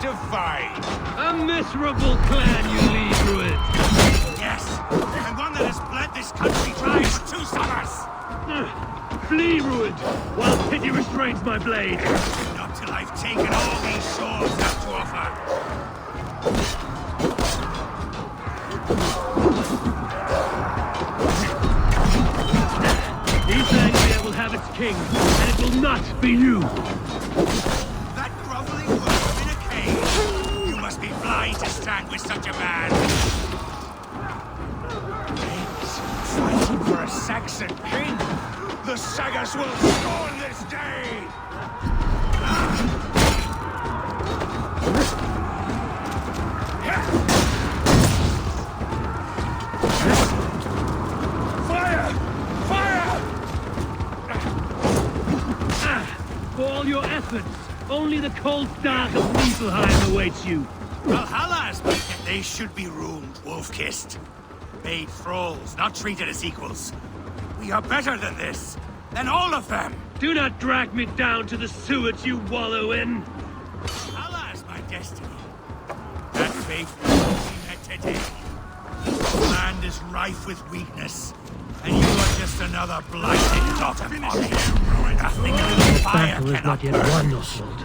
To fight. A miserable clan you lead, Druid. Yes, and one that has bled this country dry for 2 summers. Flee, Druid, while pity restrains my blade. Not till I've taken all these shores have to offer. East Anglia will have its king, and it will not be you. That groveling worm in a cage. You must be blind to stand with such a man. Kings fighting for a Saxon king. The Sagas will scorn this day. For all your efforts, only the cold dark of Niflheim awaits you. Valhalla has been. They should be ruined, wolf-kissed. Made thralls, not treated as equals. We are better than this. Than all of them. Do not drag me down to the sewage you wallow in. Valhalla is my destiny. That fate will be met today. The land is rife with weakness. And you are just another blighted dot of folly. Nothing in the fire Battle is cannot not yet burn. won, Oswald.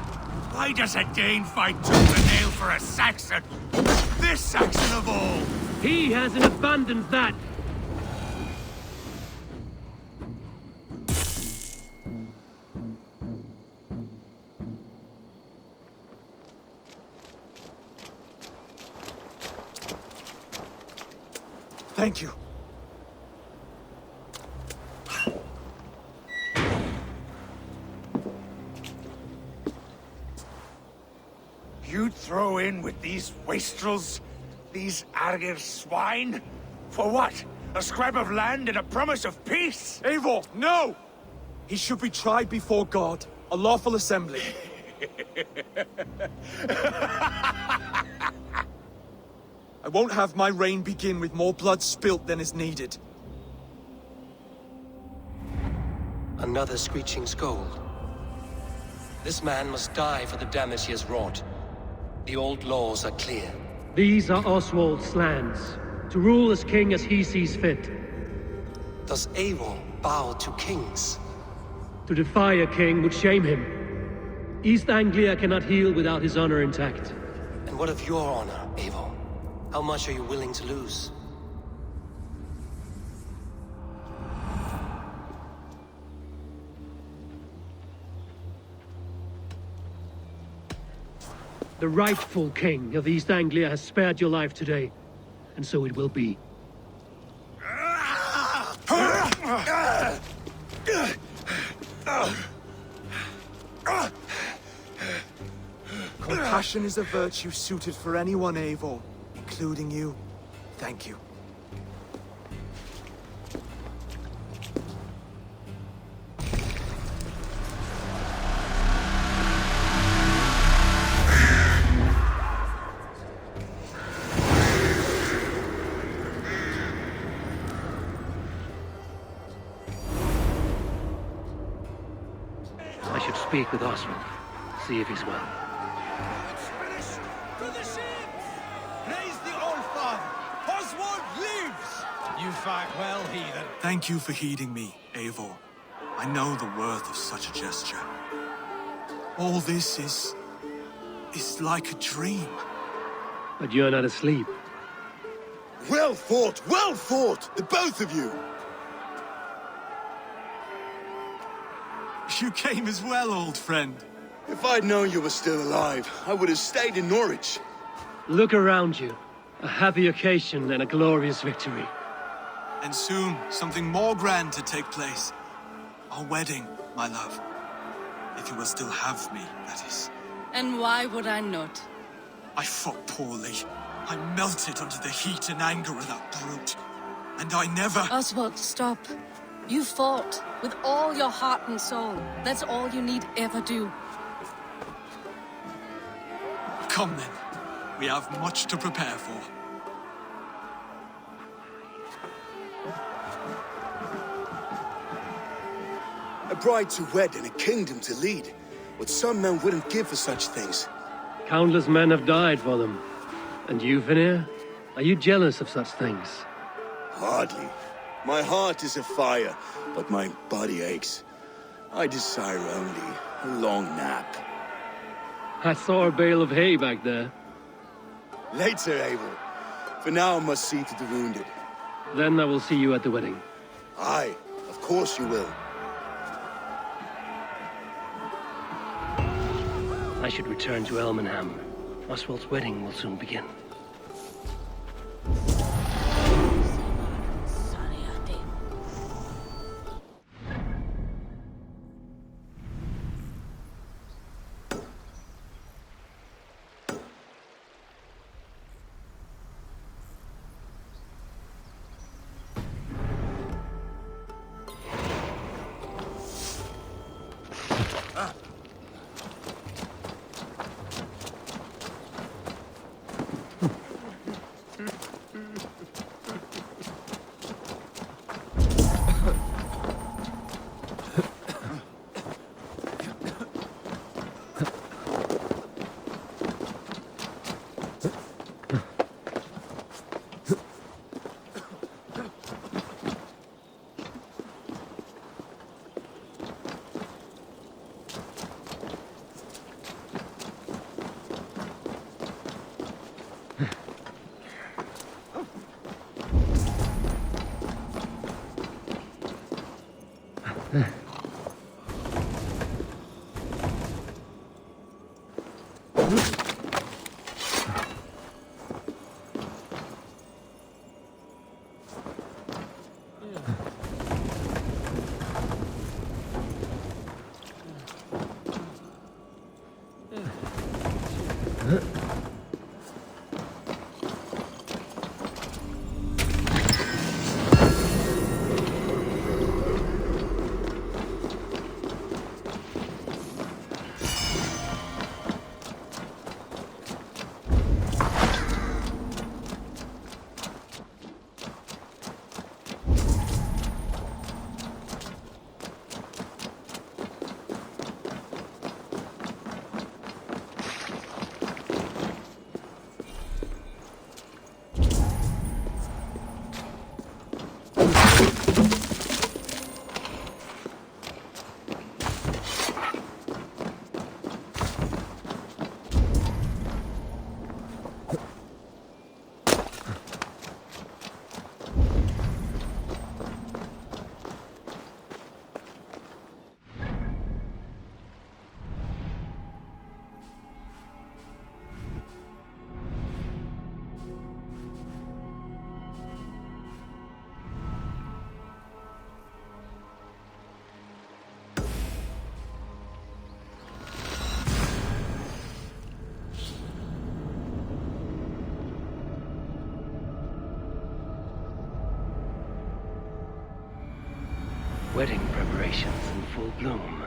Why does a Dane fight tooth and nail for a Saxon? This Saxon of all! He has in abundance that. Thank you. You'd throw in with these wastrels? These Argir swine? For what? A scrap of land and a promise of peace? Eivor, no! He should be tried before God, a lawful assembly. I won't have my reign begin with more blood spilt than is needed. Another screeching scold. This man must die for the damage he has wrought. The old laws are clear. These are Oswald's lands, to rule as king as he sees fit. Does Eivor bow to kings? To defy a king would shame him. East Anglia cannot heal without his honor intact. And what of your honor, Eivor? How much are you willing to lose? The rightful king of East Anglia has spared your life today, and so it will be. Compassion is a virtue suited for anyone, Eivor, including you. Thank you. I should speak with Oswald, see if he's well. To the ships! Praise the Old Father! Oswald lives! You fight well, heathen. Thank you for heeding me, Eivor. I know the worth of such a gesture. All this is like a dream. But you're not asleep. Well fought, the both of you! You came as well, old friend. If I'd known you were still alive, I would have stayed in Norwich. Look around you. A happy occasion and a glorious victory. And soon, something more grand to take place. Our wedding, my love. If you will still have me, that is. And why would I not? I fought poorly. I melted under the heat and anger of that brute. And I never... Oswald, stop. You fought with all your heart and soul. That's all you need ever do. Come then. We have much to prepare for. A bride to wed and a kingdom to lead. What some men wouldn't give for such things. Countless men have died for them. And you, Vanir? Are you jealous of such things? Hardly. My heart is afire, but my body aches. I desire only a long nap. I saw a bale of hay back there. Later, Eivor. For now, I must see to the wounded. Then I will see you at the wedding. Aye, of course you will. I should return to Elmenham. Oswald's wedding will soon begin. Wedding preparations in full bloom.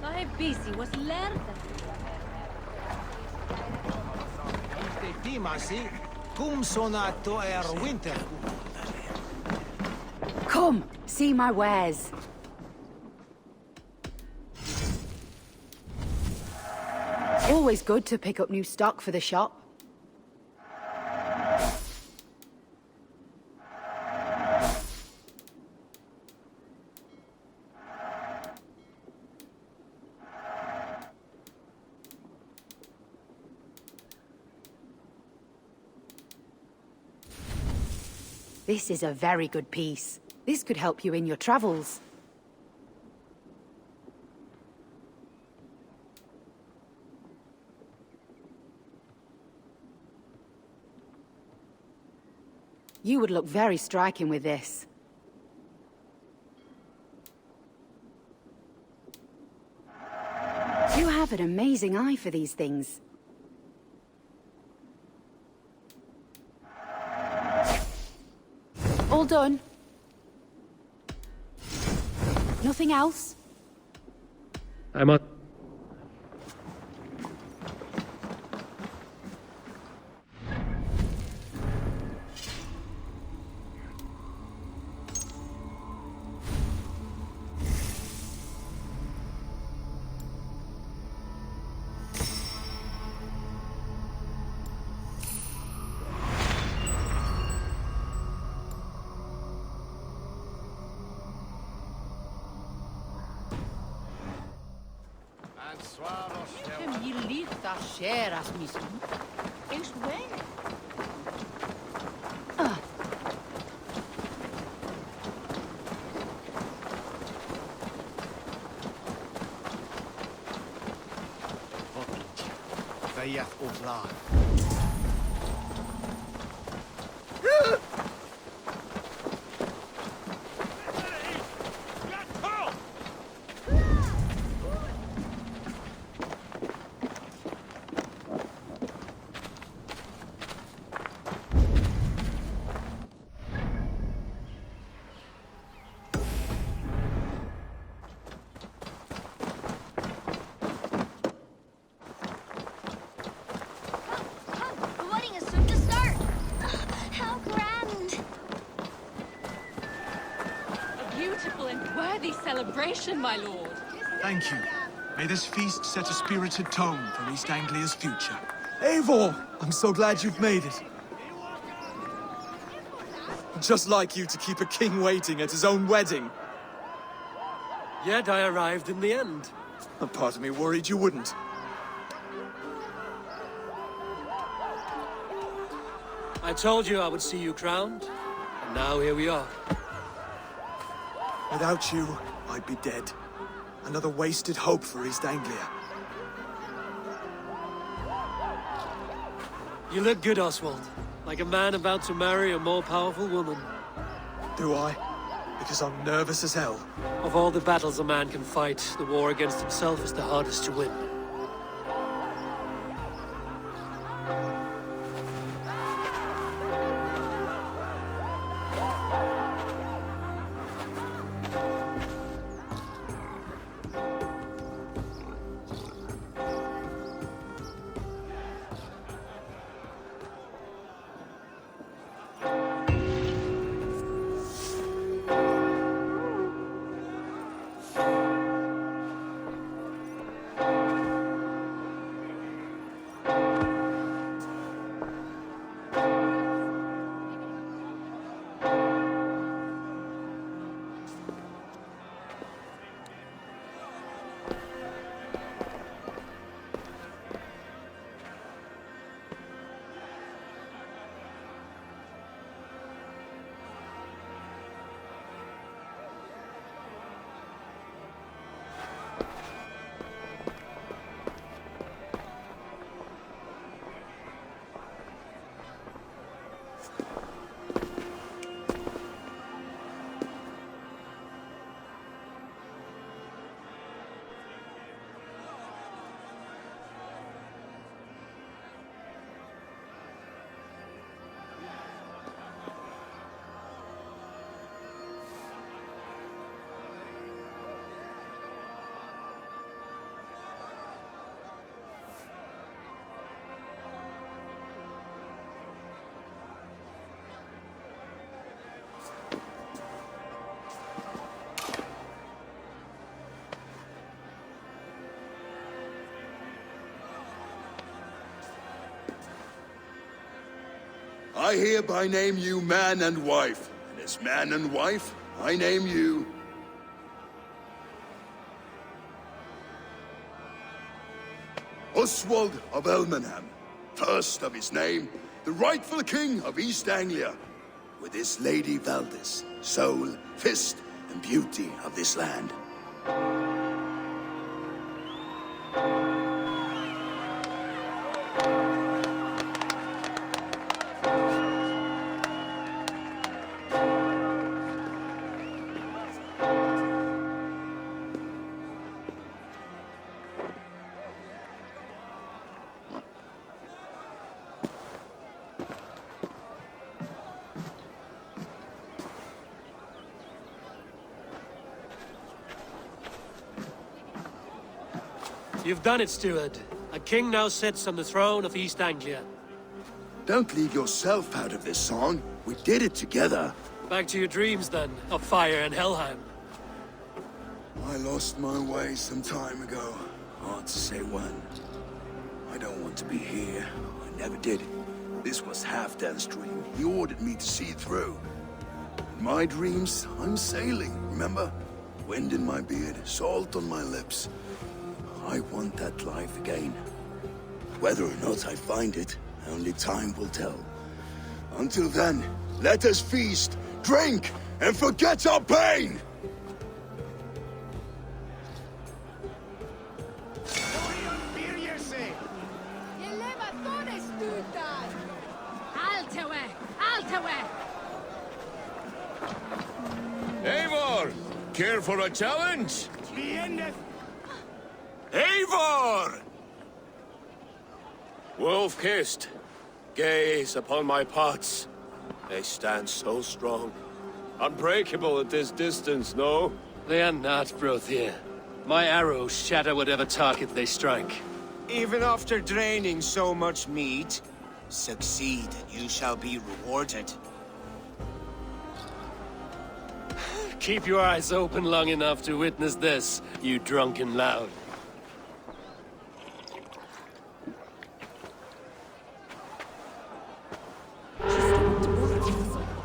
Dai busy was lerda. Cum sonato winter. Come, see my wares. Always good to pick up new stock for the shop. This is a very good piece. This could help you in your travels. You would look very striking with this. You have an amazing eye for these things. All done. Nothing else? I must... Je liegt dat scheras misschien. Eens weinig. Vijf oplaan. The wedding is soon to start. How grand. A beautiful and worthy celebration, my lord. Thank you. May this feast set a spirited tone for East Anglia's future. Eivor! I'm so glad you've made it. Just like you to keep a king waiting at his own wedding. Yet I arrived in the end. A part of me worried you wouldn't. I told you I would see you crowned, and now here we are. Without you, I'd be dead. Another wasted hope for East Anglia. You look good, Oswald. Like a man about to marry a more powerful woman. Do I? Because I'm nervous as hell. Of all the battles a man can fight, the war against himself is the hardest to win. I hereby name you man and wife, and as man and wife, I name you... Oswald of Elmenham, first of his name, the rightful king of East Anglia, with his lady Valdis, soul, fist, and beauty of this land. You've done it, steward. A king now sits on the throne of East Anglia. Don't leave yourself out of this song. We did it together. Back to your dreams, then, of fire and Helheim. I lost my way some time ago. Hard to say when. I don't want to be here. I never did. This was Halfdan's dream. He ordered me to see it through. In my dreams, I'm sailing, remember? Wind in my beard, salt on my lips. I want that life again. Whether or not I find it, only time will tell. Until then, let us feast, drink, and forget our pain! Eivor! Care for a challenge? Eivor! Wolf-kissed, gaze upon my pots. They stand so strong. Unbreakable at this distance, no? They are not, Brothir. My arrows shatter whatever target they strike. Even after draining so much meat, succeed and you shall be rewarded. Keep your eyes open long enough to witness this, you drunken lout.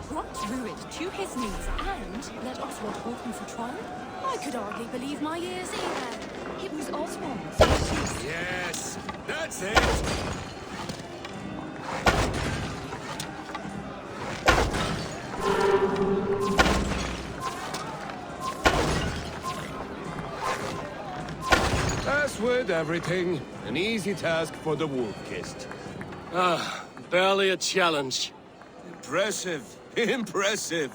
Brought ruin to his knees and let Oswald hold him for trial? I could hardly believe my ears either. It was Oswald. Yes, that's it! As with everything, an easy task for the wolf-kissed. Barely a challenge. Impressive, impressive.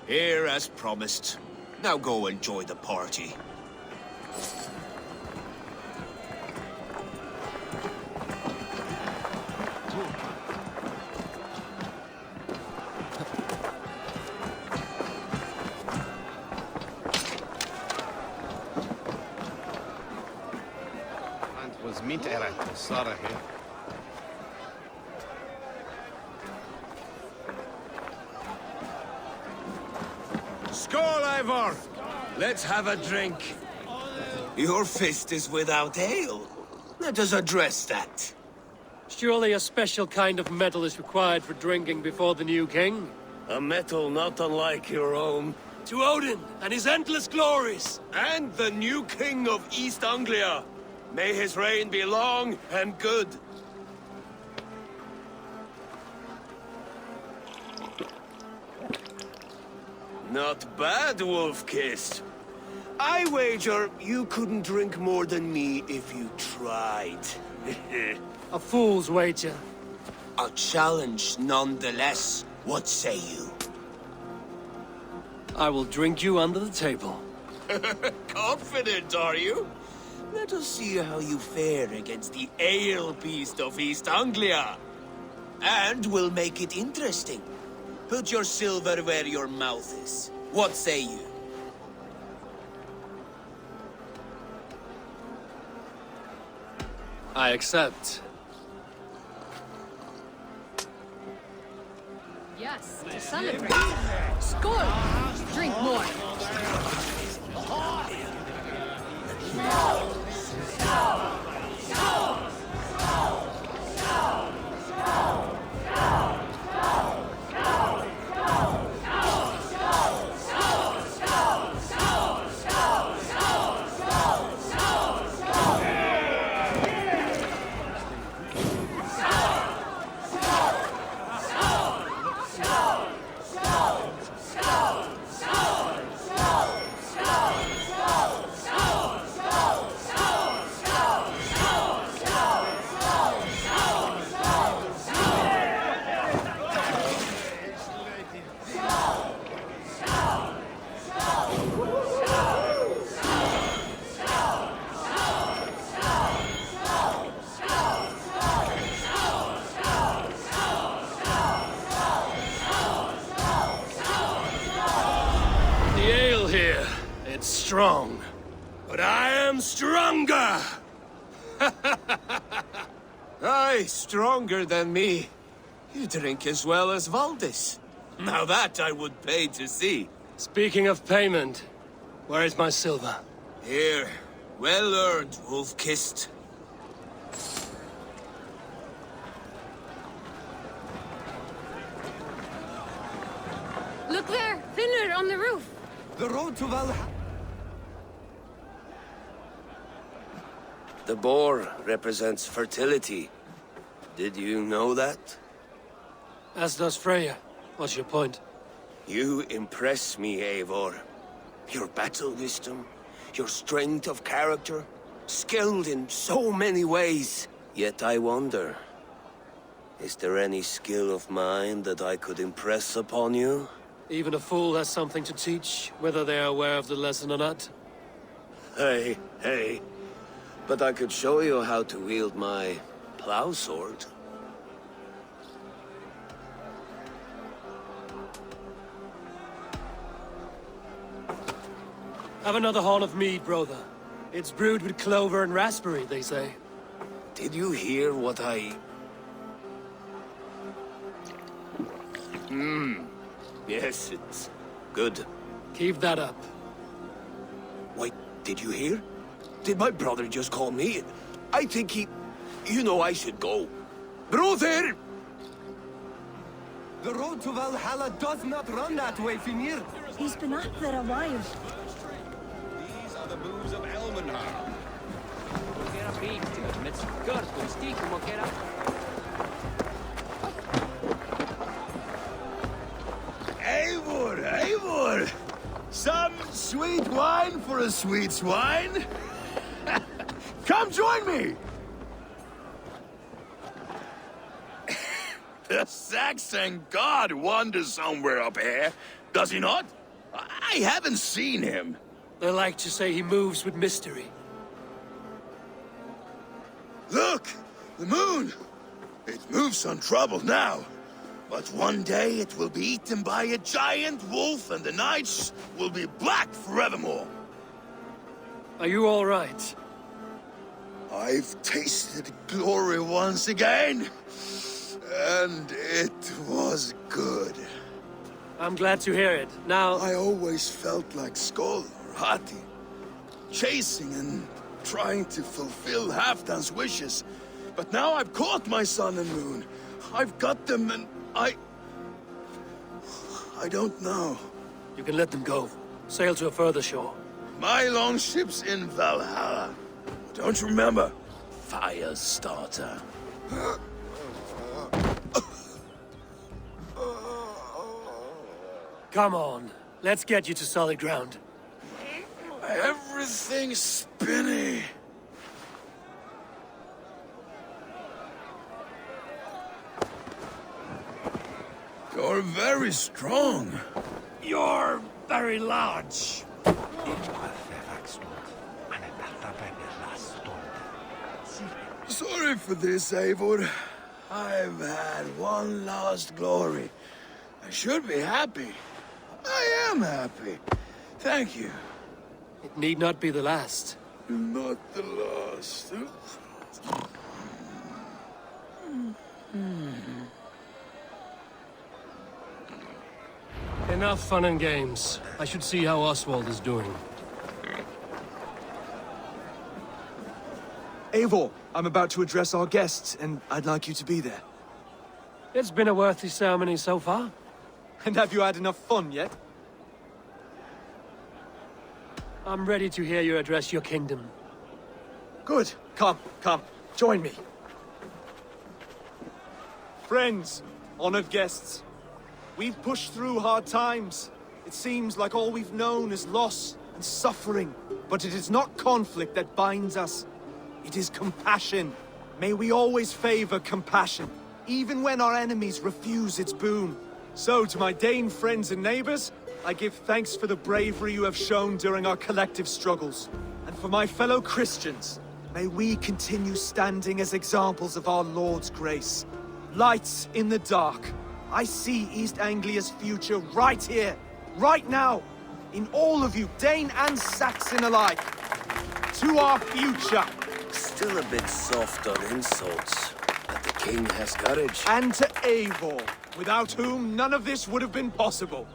Here as promised. Now go enjoy the party. Was meant era Sarah here. Skål, Eivor! Let's have a drink. Your fist is without ale. Let us address that. Surely a special kind of metal is required for drinking before the new king? A metal not unlike your own. To Odin and his endless glories! And the new king of East Anglia. May his reign be long and good. Not bad, Wolf-kissed. I wager you couldn't drink more than me if you tried. A fool's wager. A challenge nonetheless. What say you? I will drink you under the table. Confident, are you? Let us see how you fare against the ale beast of East Anglia. And we'll make it interesting. Put your silver where your mouth is. What say you? I accept. Yes, to celebrate. Skål! Drink more. Strong. But I am stronger! Aye, stronger than me. You drink as well as Valdis. Now that I would pay to see. Speaking of payment, where is my silver? Here, well earned, wolf-kissed. Look there! Thinner on the roof! The road to Valhalla. The boar represents fertility. Did you know that? As does Freya. What's your point? You impress me, Eivor. Your battle wisdom, your strength of character, skilled in so many ways. Yet I wonder, is there any skill of mine that I could impress upon you? Even a fool has something to teach, whether they are aware of the lesson or not. Hey. But I could show you how to wield my plow sword. Have another horn of mead, brother. It's brewed with clover and raspberry, they say. Did you hear what I... Yes, it's good. Keep that up. Wait, did you hear? Did my brother just call me? I think he... You know I should go. Brother! The road to Valhalla does not run that way, Finir. He's been up there a while. These are the moves of Elmenhar. Eivor! Some sweet wine for a sweet swine? Come join me! The Saxon god wanders somewhere up here, does he not? I haven't seen him. They like to say he moves with mystery. Look! The moon! It moves untroubled now. But one day it will be eaten by a giant wolf and the nights will be black forevermore. Are you all right? I've tasted glory once again. And it was good. I'm glad to hear it. Now... I always felt like Skoll or Hati. Chasing and trying to fulfill Halfdan's wishes. But now I've caught my sun and moon. I've got them and I don't know. You can let them go. Sail to a further shore. My longship's in Valhalla. Don't you remember? Firestarter. Come on. Let's get you to solid ground. Everything's spinny. You're very strong. You're very large. Sorry for this, Eivor. I've had one last glory. I should be happy. I am happy. Thank you. It need not be the last. Not the last. Enough fun and games. I should see how Oswald is doing. Eivor, I'm about to address our guests, and I'd like you to be there. It's been a worthy ceremony so far. And have you had enough fun yet? I'm ready to hear you address your kingdom. Good. Come. Join me. Friends, honored guests, we've pushed through hard times. It seems like all we've known is loss and suffering. But it is not conflict that binds us. It is compassion. May we always favor compassion, even when our enemies refuse its boon. So, to my Dane friends and neighbors, I give thanks for the bravery you have shown during our collective struggles. And for my fellow Christians, may we continue standing as examples of our Lord's grace. Lights in the dark. I see East Anglia's future right here, right now, in all of you, Dane and Saxon alike. To our future, Still a bit soft on insults, but the king has courage. And to Eivor, without whom none of this would have been possible.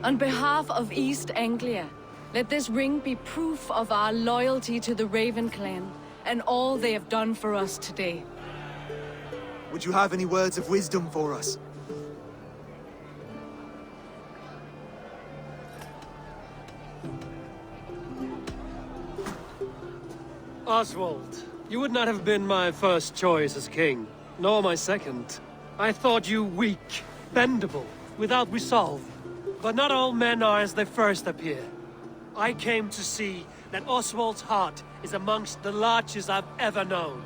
On behalf of East Anglia, let this ring be proof of our loyalty to the Raven clan and all they have done for us today. Would you have any words of wisdom for us? Oswald, you would not have been my first choice as king, nor my second. I thought you weak, bendable, without resolve. But not all men are as they first appear. I came to see that Oswald's heart is amongst the largest I've ever known.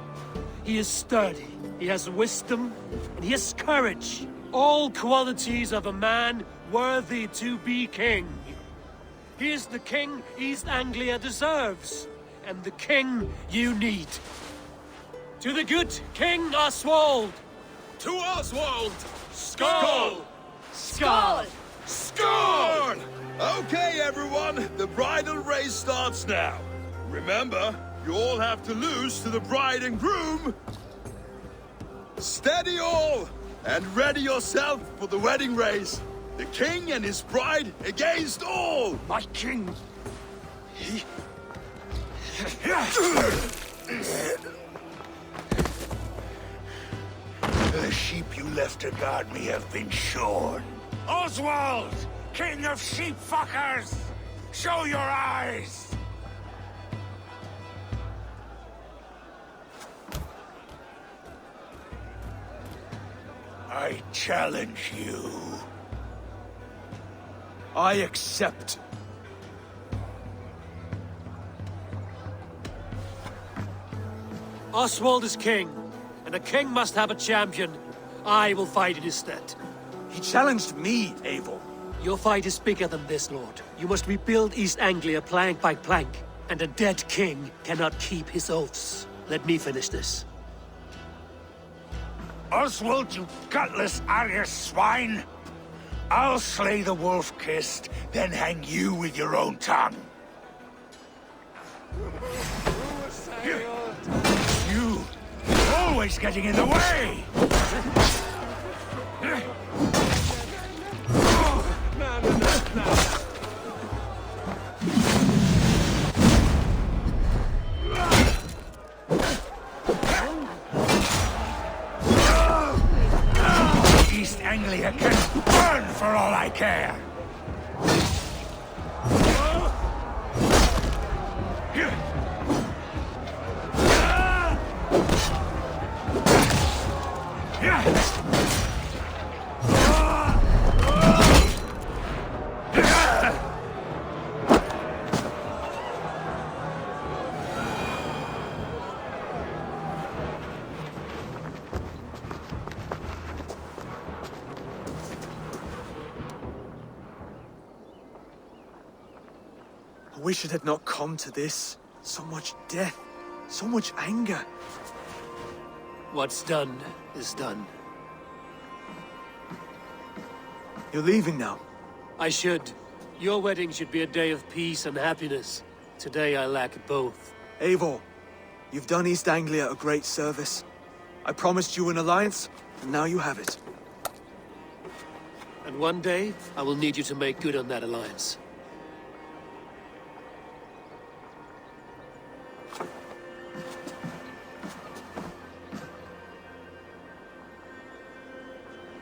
He is sturdy, he has wisdom, and he has courage. All qualities of a man worthy to be king. He is the king East Anglia deserves, and the king you need. To the good King Oswald! To Oswald! Skull! Skull! Score! Okay, everyone, the bridal race starts now. Remember, you all have to lose to the bride and groom. Steady all, and ready yourself for the wedding race. The king and his bride against all. My king! The sheep you left to guard me have been shorn. Oswald! King of sheep fuckers! Show your eyes! I challenge you. I accept. Oswald is king, and a king must have a champion. I will fight in his stead. He challenged me, Eivor. Your fight is bigger than this, Lord. You must rebuild East Anglia plank by plank, and a dead king cannot keep his oaths. Let me finish this. Oswald, you gutless Arya swine! I'll slay the wolf-kissed, then hang you with your own tongue. You always getting in the way! East Anglia can burn for all I care! I wish it had not come to this. So much death, so much anger. What's done is done. You're leaving now. I should. Your wedding should be a day of peace and happiness. Today I lack both. Eivor, you've done East Anglia a great service. I promised you an alliance, and now you have it. And one day, I will need you to make good on that alliance.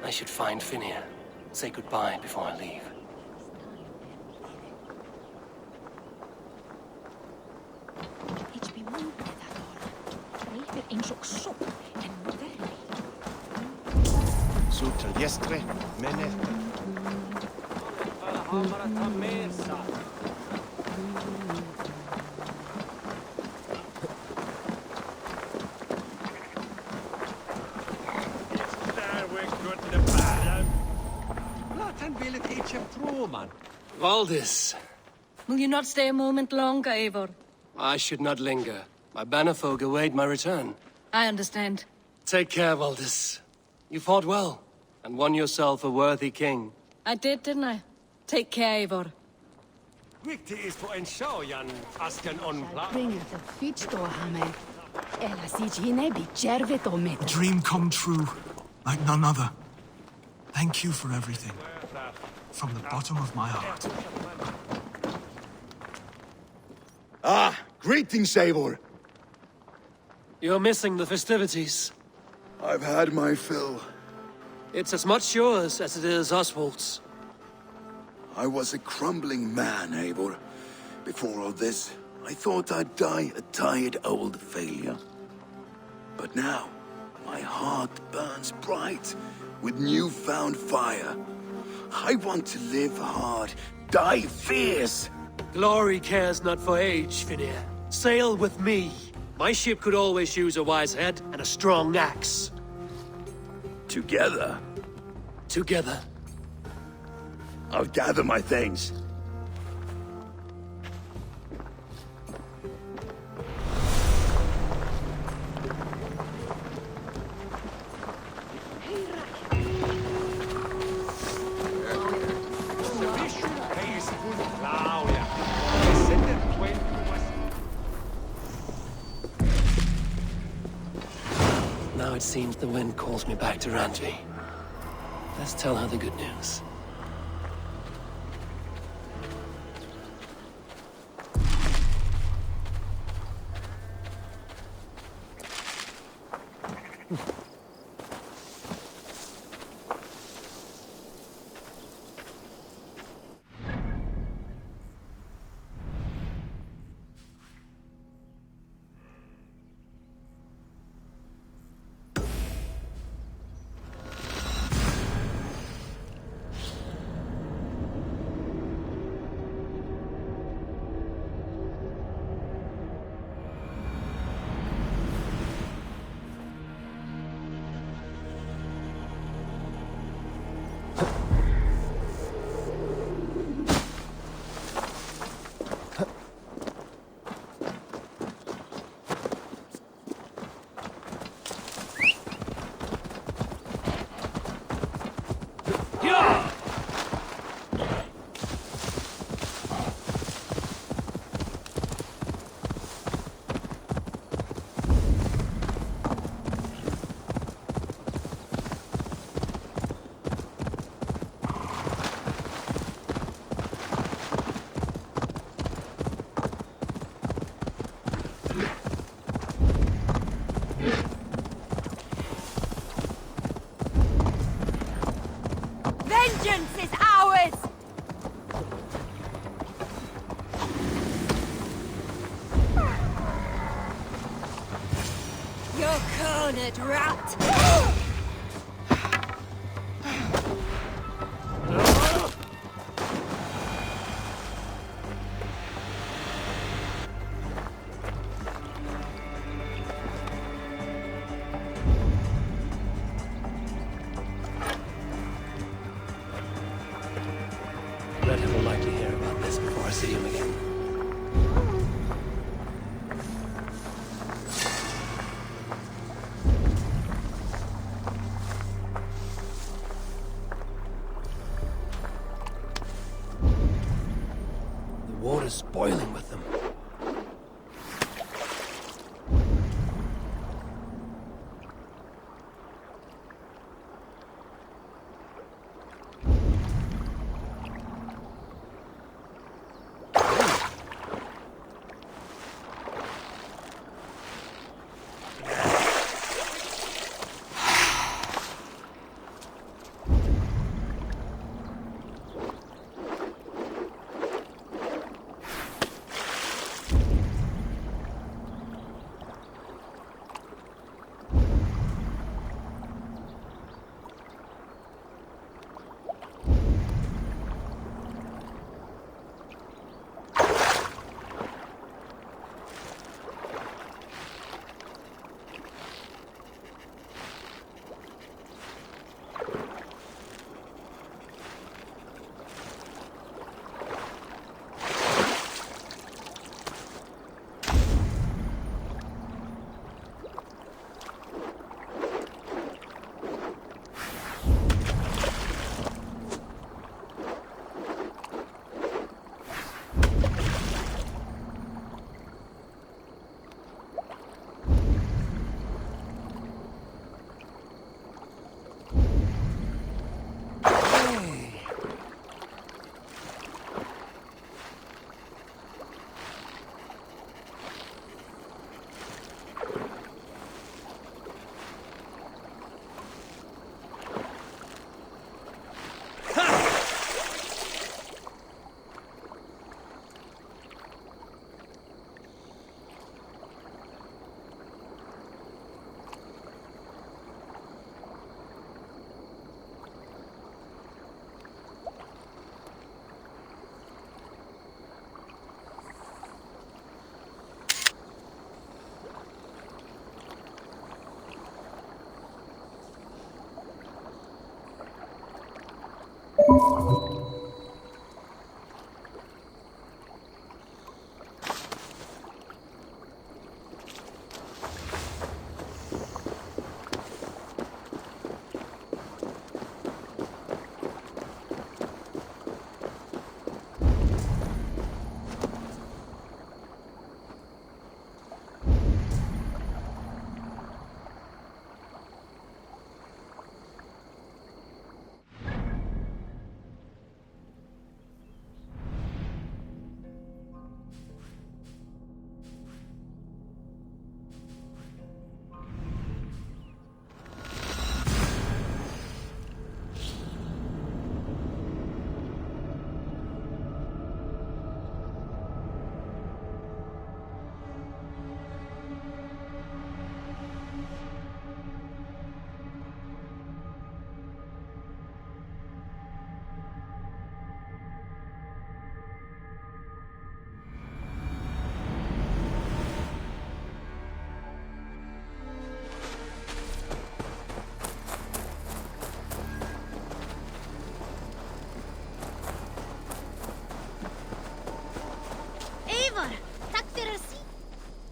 I should find Finir. Say goodbye before I leave. Sutra diestre, menete. Valdis, Will you not stay a moment longer, Eivor? I should not linger. My bannerfolk await my return. I understand. Take care, Valdis. You fought well, and won yourself a worthy king. I did, didn't I? Take care, Eivor. Viktig is på en show, Jan Asken on plan. Bring it a fitch to hame. Ela sigine bi cervet o A met. dream come true, like none other. Thank you for everything. From the bottom of my heart. Ah, greetings, Eivor. You're missing the festivities. I've had my fill. It's as much yours as it is Oswald's. I was a crumbling man, Eivor. Before all this, I thought I'd die a tired old failure. But now, my heart burns bright with newfound fire. I want to live hard, die fierce. Glory cares not for age, Finir. Sail with me. My ship could always use a wise head and a strong axe. Together, Together. I'll gather my things. Now it seems the wind calls me back to Randvi. Let's tell her the good news. Vengeance is ours! You're cornered, rat! Red will likely hear about this before I see him again. The water's boiling with them.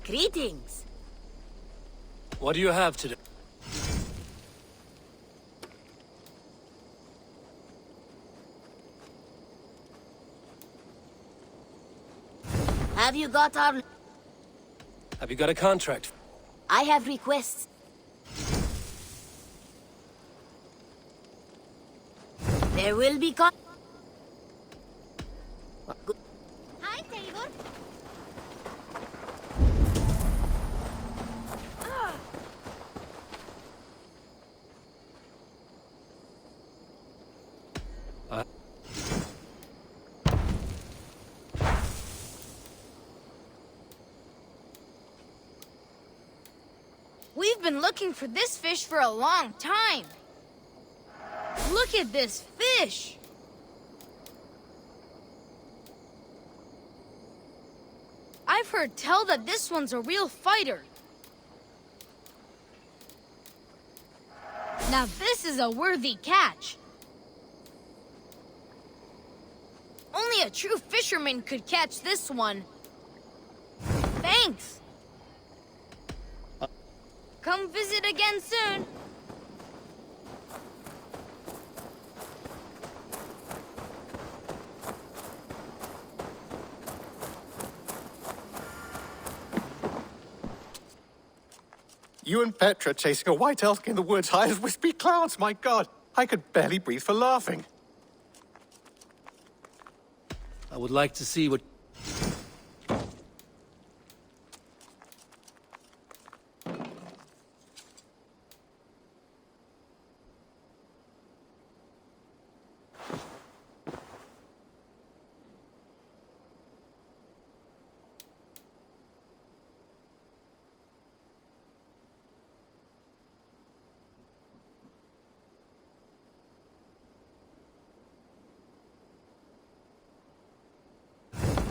Greetings. What do you have today? Have you got our... Have you got a contract? I have requests. There will be Hi, Taylor. We've been looking for this fish for a long time. Look at this fish! I've heard tell that this one's a real fighter. Now this is a worthy catch. Only a true fisherman could catch this one. Thanks! Come visit again soon. You and Petra chasing a white elk in the woods high as wispy clouds, my god! I could barely breathe for laughing. I would like to see what...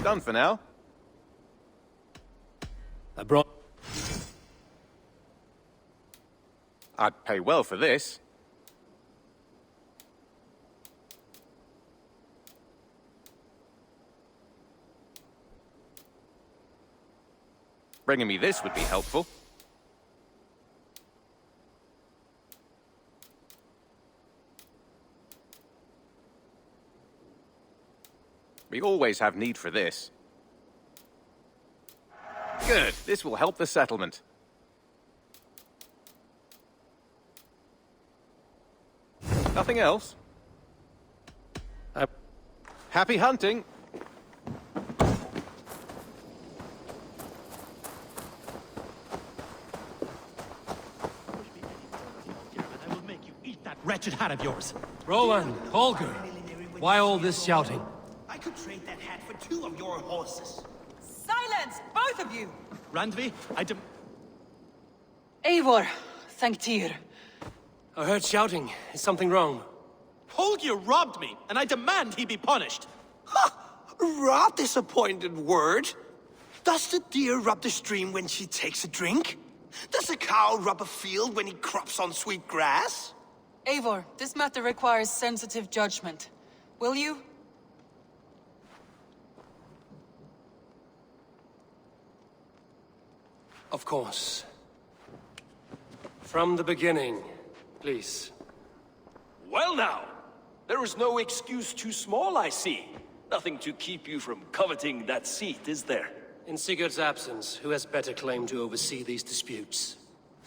Done for now. I brought... I'd pay well for this. Bringing me this would be helpful. We always have need for this. Good. This will help the settlement. Nothing else? Happy hunting! I will make you eat that wretched hat of yours. Roland, Holger, why all this shouting? I could trade that hat for 2 of your horses. Silence, both of you! Randvi, Eivor, thank Tyr. I heard shouting. Is something wrong? Holger robbed me, and I demand he be punished. Rot disappointed word. Does the deer rub the stream when she takes a drink? Does a cow rub a field when he crops on sweet grass? Eivor, this matter requires sensitive judgment. Will you? Of course. From the beginning, please. Well now, there is no excuse too small, I see. Nothing to keep you from coveting that seat, is there? In Sigurd's absence, who has better claim to oversee these disputes?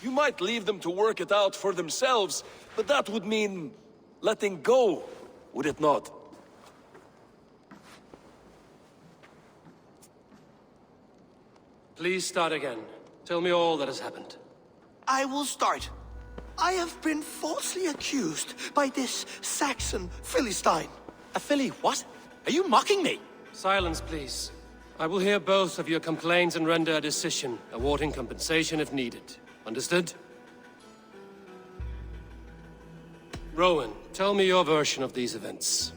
You might leave them to work it out for themselves, but that would mean letting go, would it not? Please start again. Tell me all that has happened. I will start. I have been falsely accused by this Saxon Philistine. A Philly what? Are you mocking me? Silence, please. I will hear both of your complaints and render a decision, awarding compensation if needed. Understood? Rowan, tell me your version of these events.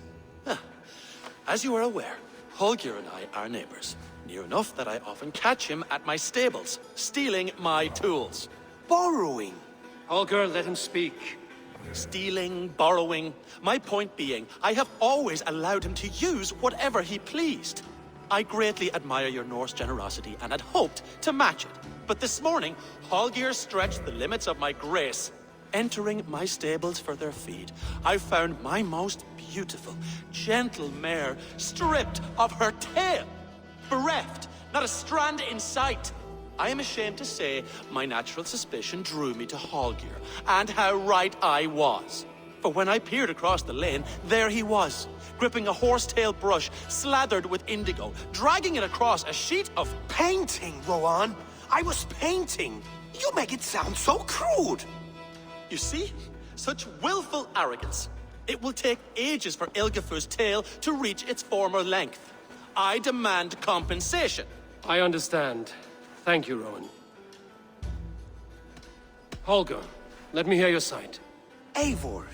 As you are aware, Holger and I are neighbors. Near enough that I often catch him at my stables, stealing my tools. Borrowing. Holger, let him speak. Stealing, borrowing. My point being, I have always allowed him to use whatever he pleased. I greatly admire your Norse generosity and had hoped to match it. But this morning, Hallgeir stretched the limits of my grace. Entering my stables for their feed, I found my most beautiful, gentle mare stripped of her tail. Bereft, not a strand in sight. I am ashamed to say my natural suspicion drew me to Hallgeir, and how right I was. For when I peered across the lane, there he was, gripping a horsetail brush slathered with indigo, dragging it across a sheet of painting, Rowan. I was painting. You make it sound so crude. You see? Such willful arrogance. It will take ages for Ilgafur's tail to reach its former length. I demand compensation. I understand. Thank you, Rowan. Holger, let me hear your side. Eivor,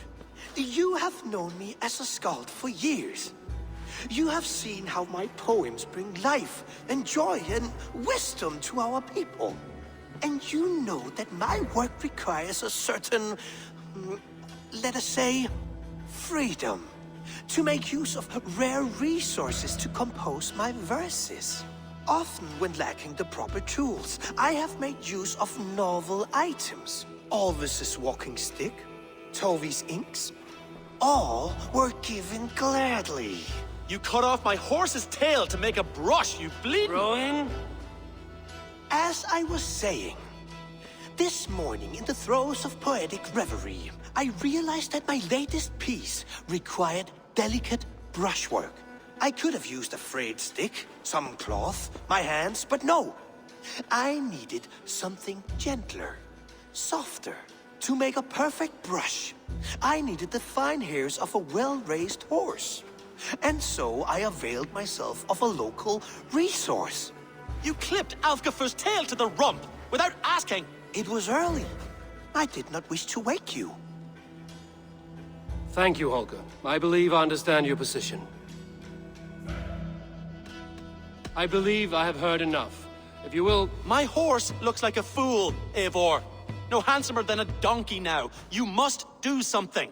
you have known me as a skald for years. You have seen how my poems bring life and joy and wisdom to our people. And you know that my work requires a certain, let us say, freedom, to make use of rare resources to compose my verses. Often when lacking the proper tools, I have made use of novel items. Alvis's walking stick, Tovi's inks, all were given gladly. You cut off my horse's tail to make a brush, you bleed. Rowan? As I was saying, this morning in the throes of poetic reverie, I realized that my latest piece required delicate brushwork. I could have used a frayed stick, some cloth, my hands, but no. I needed something gentler, softer. To make a perfect brush, I needed the fine hairs of a well-raised horse. And so I availed myself of a local resource. You clipped Alfgafur's tail to the rump without asking. It was early. I did not wish to wake you. Thank you, Holger. I believe I understand your position. I believe I have heard enough. If you will... My horse looks like a fool, Eivor. No handsomer than a donkey now. You must do something.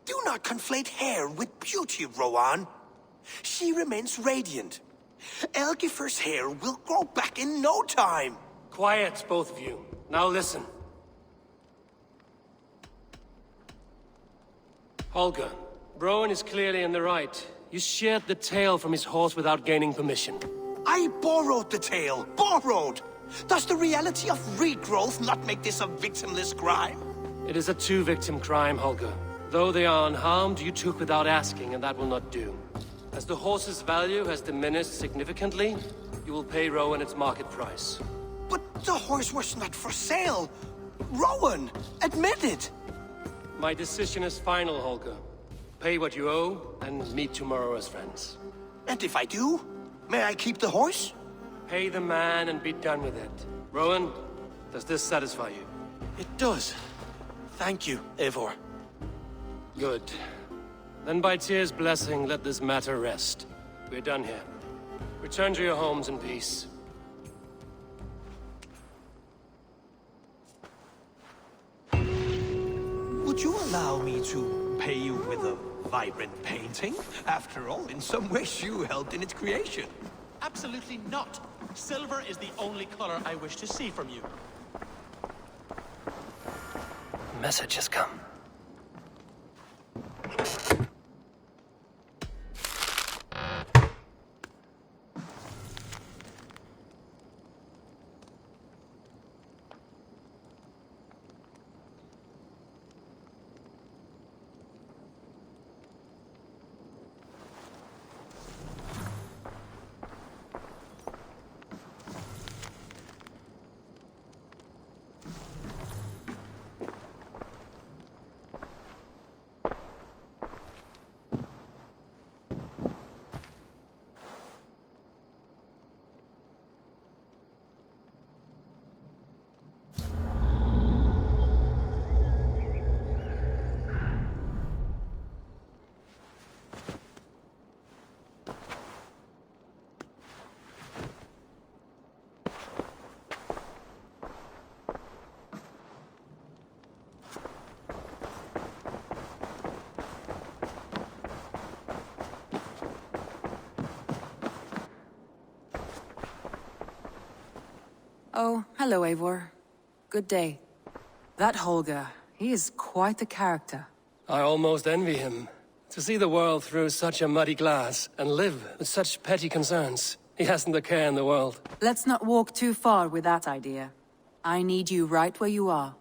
Do not conflate hair with beauty, Rowan. She remains radiant. Elgifur's hair will grow back in no time. Quiet, both of you. Now listen. Holger, Rowan is clearly in the right. You sheared the tail from his horse without gaining permission. I borrowed the tail. Borrowed! Does the reality of regrowth not make this a victimless crime? It is a two-victim crime, Holger. Though they are unharmed, you took without asking, and that will not do. As the horse's value has diminished significantly, you will pay Rowan its market price. But the horse was not for sale. Rowan, admit it. My decision is final, Holger. Pay what you owe, and meet tomorrow as friends. And if I do, may I keep the horse? Pay the man and be done with it. Rowan, does this satisfy you? It does. Thank you, Eivor. Good. Then by Tyr's blessing, let this matter rest. We're done here. Return to your homes in peace. Would you allow me to pay you with a vibrant painting? After all, in some ways you helped in its creation. Absolutely not. Silver is the only color I wish to see from you. Message has come. Oh, hello, Eivor. Good day. That Holger, he is quite a character. I almost envy him. To see the world through such a muddy glass, and live with such petty concerns. He hasn't a care in the world. Let's not walk too far with that idea. I need you right where you are.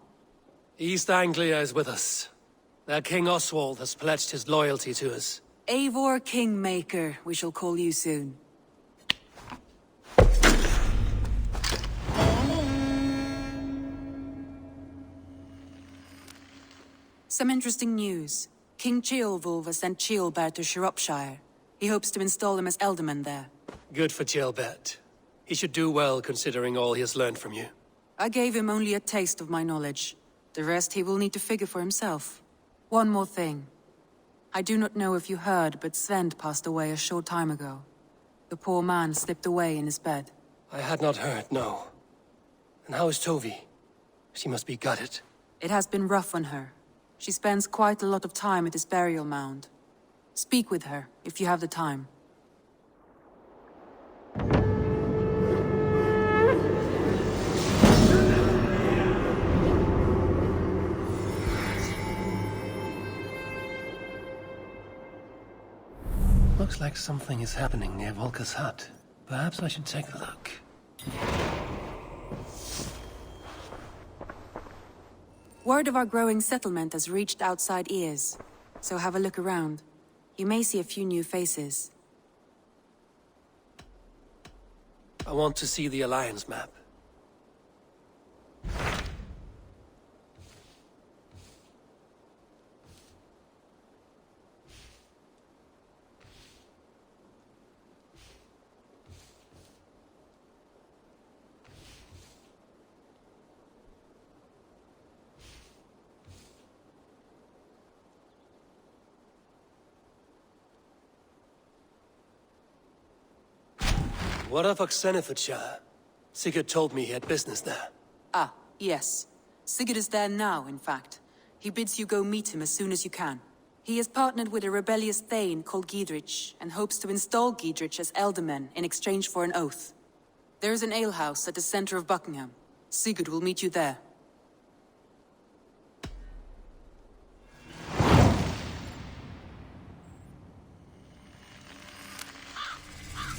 East Anglia is with us. Their King Oswald has pledged his loyalty to us. Eivor Kingmaker, we shall call you soon. Some interesting news. King Ceolwulf has sent Ceolbert to Shropshire. He hopes to install him as Ealdorman there. Good for Ceolbert. He should do well considering all he has learned from you. I gave him only a taste of my knowledge. The rest he will need to figure for himself. One more thing. I do not know if you heard, but Sven passed away a short time ago. The poor man slipped away in his bed. I had not heard, no. And how is Tovi? She must be gutted. It has been rough on her. She spends quite a lot of time at his burial mound. Speak with her, if you have the time. Looks like something is happening near Volker's hut. Perhaps I should take a look. Word of our growing settlement has reached outside ears, so have a look around. You may see a few new faces. I want to see the Alliance map. What of Oxenfordshire? Sigurd told me he had business there. Ah, yes. Sigurd is there now, in fact. He bids you go meet him as soon as you can. He has partnered with a rebellious thane called Giedrich, and hopes to install Giedrich as Ealdorman in exchange for an oath. There is an alehouse at the center of Buckingham. Sigurd will meet you there.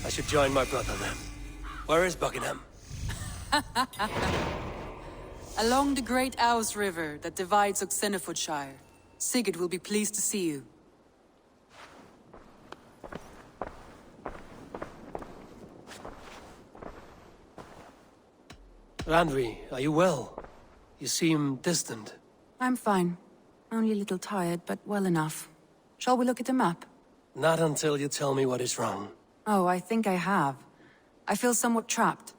I should join my brother then. Where is Buckingham? Along the Great Ouse River that divides Oxenfordshire. Sigurd will be pleased to see you. Randvi, are you well? You seem distant. I'm fine. Only a little tired, but well enough. Shall we look at the map? Not until you tell me what is wrong. Oh, I think I have. I feel somewhat trapped.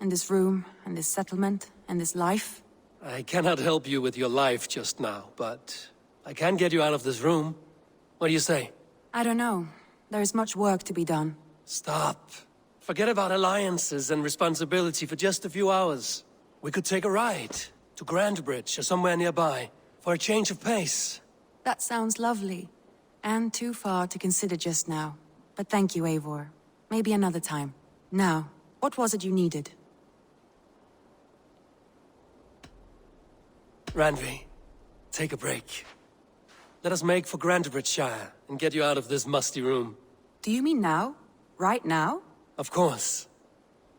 In this room, and this settlement, and this life. I cannot help you with your life just now, but I can get you out of this room. What do you say? I don't know. There is much work to be done. Stop. Forget about alliances and responsibility for just a few hours. We could take a ride to Grandbridge or somewhere nearby for a change of pace. That sounds lovely. And too far to consider just now. But thank you, Eivor. Maybe another time. Now, what was it you needed? Randvi, take a break. Let us make for Grandbridgeshire and get you out of this musty room. Do you mean now? Right now? Of course.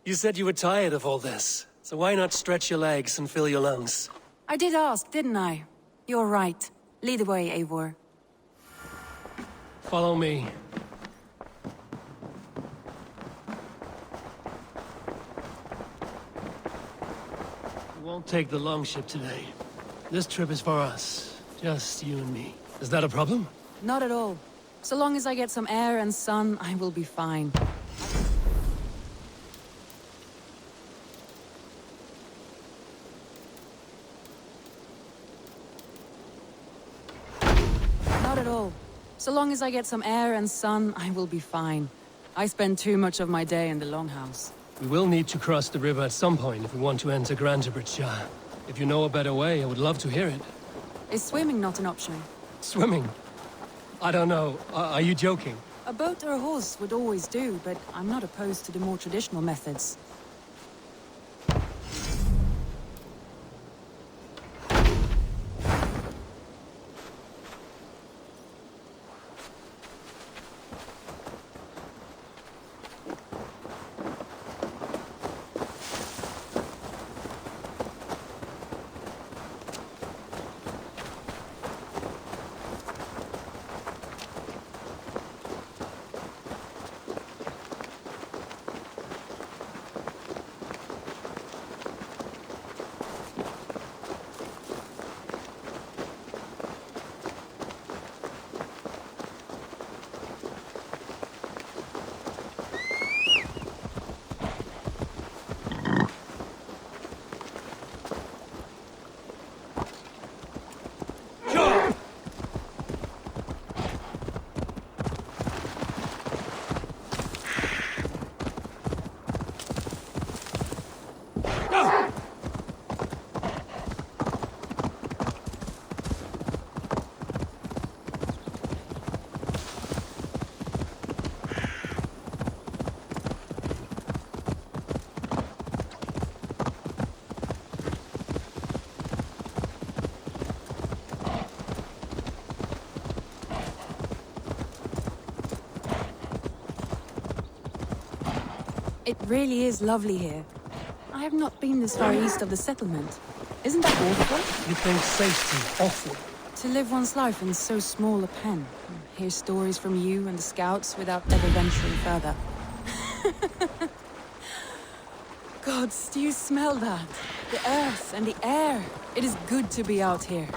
You said you were tired of all this, so why not stretch your legs and fill your lungs? I did ask, didn't I? You're right. Lead the way, Eivor. Follow me. We won't take the longship today. This trip is for us. Just you and me. Is that a problem? Not at all. So long as I get some air and sun, I will be fine. Not at all. So long as I get some air and sun, I will be fine. I spend too much of my day in the longhouse. We will need to cross the river at some point if we want to enter Grandbridgeshire. If you know a better way, I would love to hear it. Is swimming not an option? Swimming? I don't know. Are you joking? A boat or a horse would always do, but I'm not opposed to the more traditional methods. It really is lovely here. I have not been this far east of the settlement. Isn't that awful? You think safety awful? To live one's life in so small a pen. Hear stories from you and the scouts without ever venturing further. Gods, do you smell that? The earth and the air. It is good to be out here.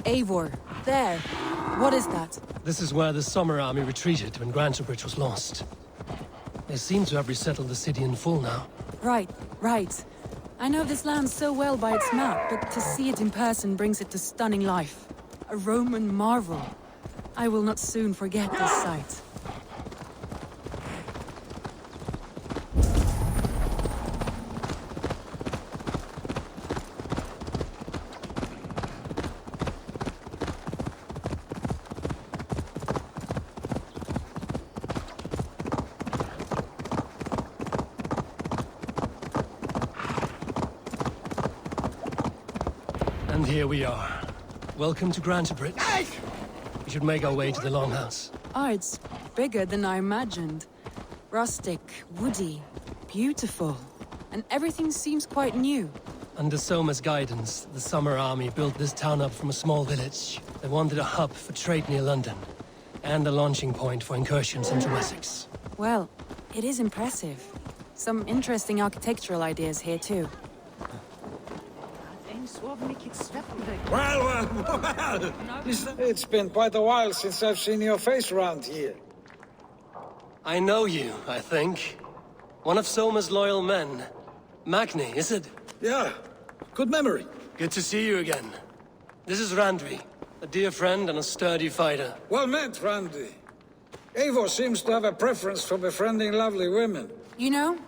Eivor, there. What is that? This is where the Summer Army retreated when Grantebridge was lost. They seem to have resettled the city in full now. Right. I know this land so well by its map, but to see it in person brings it to stunning life. A Roman marvel. I will not soon forget this sight. And here we are. Welcome to Grantebridge. We should make our way to the Longhouse. Oh, it's bigger than I imagined. Rustic, woody, beautiful. And everything seems quite new. Under Soma's guidance, the Summer Army built this town up from a small village. They wanted a hub for trade near London, and a launching point for incursions into Wessex. Well, it is impressive. Some interesting architectural ideas here too. Well. It's been quite a while since I've seen your face around here. I know you, I think. One of Soma's loyal men. Magni, is it? Yeah, good memory. Good to see you again. This is Randvi, a dear friend and a sturdy fighter. Well met, Randy. Eivor seems to have a preference for befriending lovely women. You know,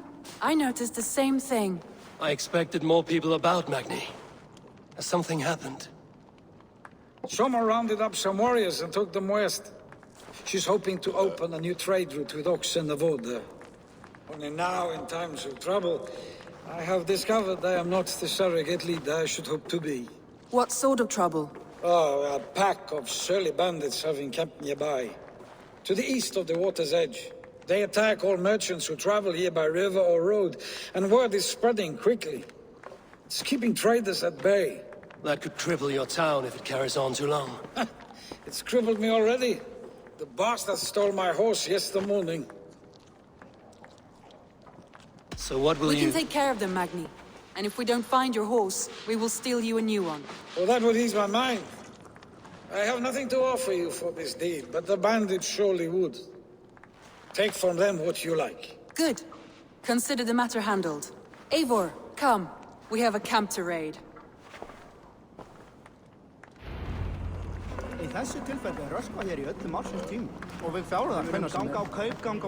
I noticed the same thing. I expected more people about Magni. Has something happened? Soma rounded up some warriors and took them west. She's hoping to open a new trade route with oxen of Oda. Only now, in times of trouble, I have discovered I am not the surrogate leader I should hope to be. What sort of trouble? Oh, a pack of surly bandits have encamped nearby. To the east of the water's edge. They attack all merchants who travel here by river or road, and word is spreading quickly. It's keeping traders at bay. That could cripple your town if it carries on too long. It's crippled me already. The bastard stole my horse yesterday morning. So what will We can take care of them, Magni. And if we don't find your horse, we will steal you a new one. Well, that would ease my mind. I have nothing to offer you for this deed, but the bandits surely would. Take from them what you like. Good. Consider the matter handled. Eivor, come. We have a camp to raid. Í þessu tilfelli röskva hér í öllum ársins tím og við fjárum það hvernig ganga á kaupgang